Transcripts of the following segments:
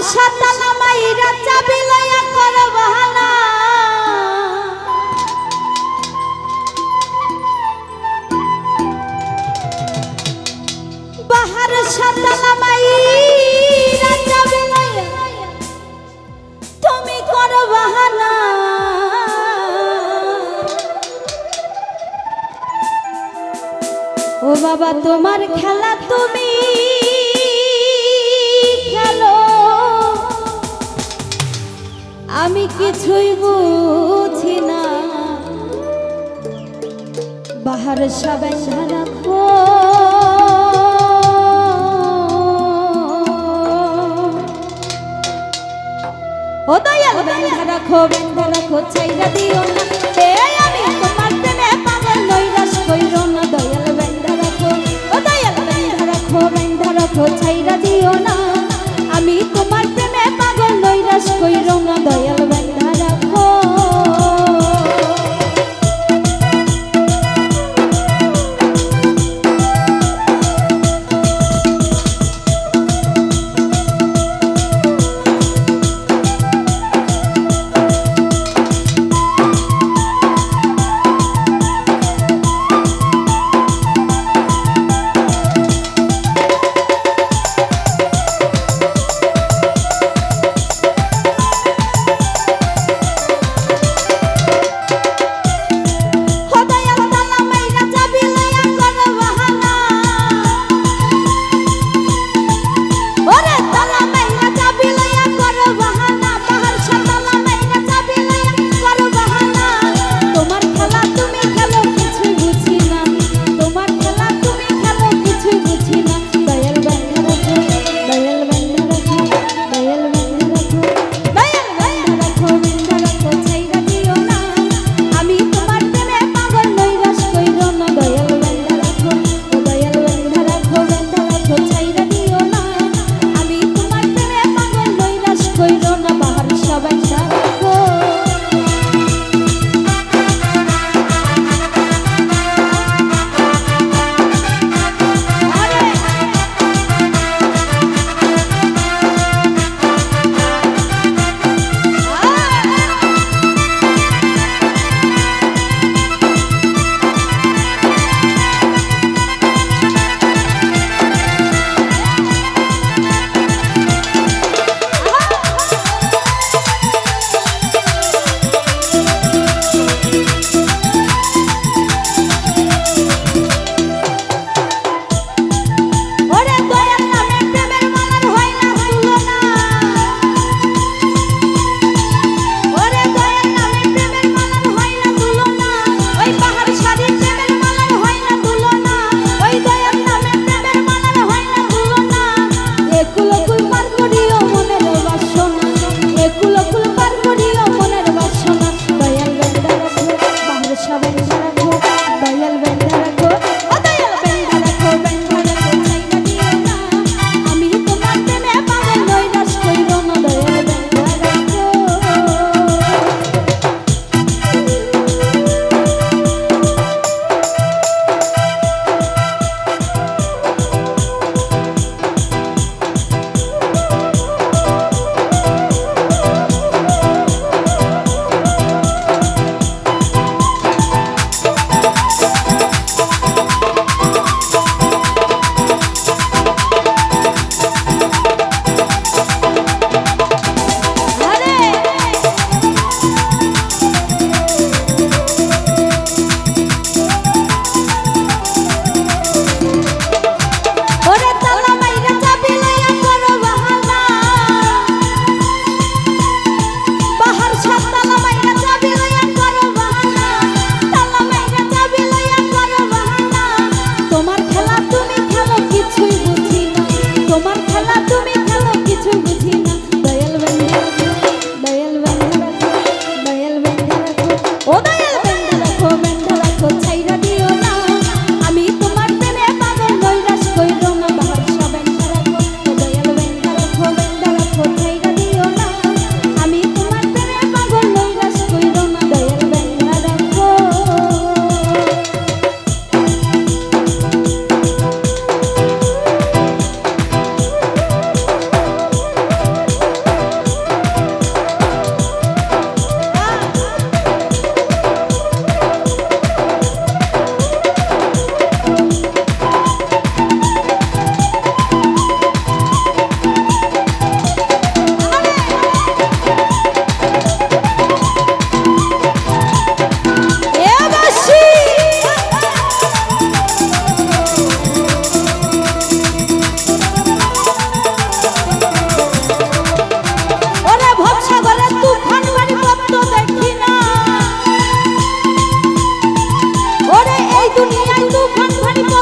সাতালা মাইরা চাবি লইয়া কর বাহানা বাহার সাতালা মাইরা চাবি লইয়া তুমি কর বাহানা ও বাবা তোমার খেলা তুমি খেলো আমি কিছুই বুঝি না বাহার সবাই রাখো ও দয়াল বেঁধা রাখো চাইরা দিও না আমি তোমার প্রেমে পাগল নৈরাশ কইরো না দয়াল বেঁধা রাখো ও দয়াল বেঁধা রাখো চাইরা দিও না আমি তোমার প্রেমে পাগল নৈরাশ কইরো না দয়াল বেঁধা রাখো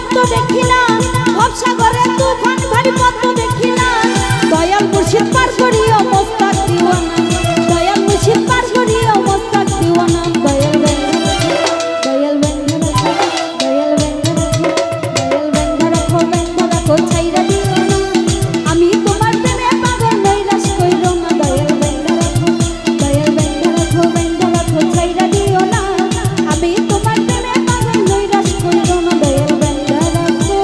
পদ্ম দেখি না, ভবসাগরে তুফান ভারী পদ্ম দেখি না। দয়াল মুর্শিদ পার করিও মস্তাক দিওয়ানা, দয়াল মুর্শিদ পার করিও মস্তাক দিওয়ানা। দয়াল দয়াল বেঁধে রাখো, দয়াল বেঁধে রাখো, দয়াল বেঁধে রাখো, বেঁধে রাখো ছাইরা দিও না। আমি তোমার প্রেমে পাগল নৈরাশ কইরো না। দয়াল বেঁধে রাখো, দয়াল বেঁধে রাখো, বেঁধে রাখো ছাইরা দিও না। আমি তোমার প্রেমে পাগল নৈরাশ কইরো না। দয়াল বেঁধে রাখো।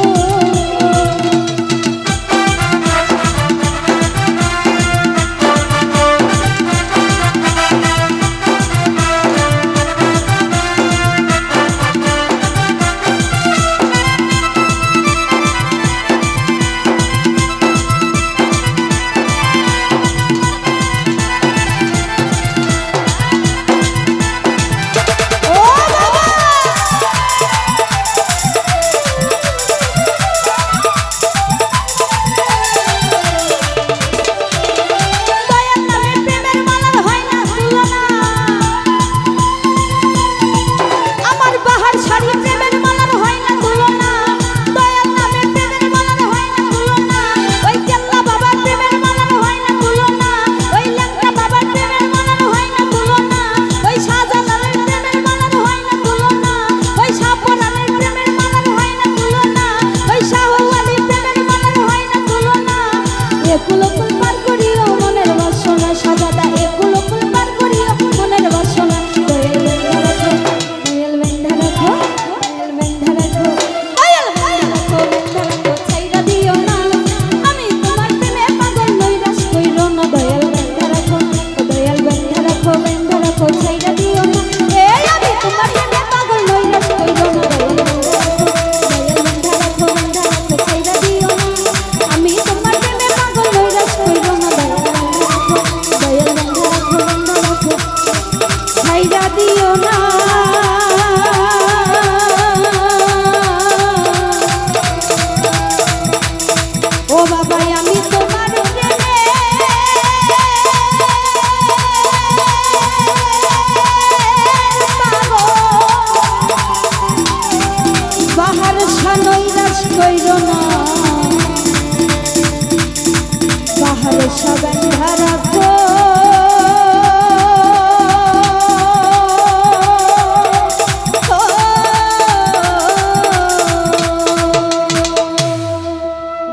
বাহার সবাই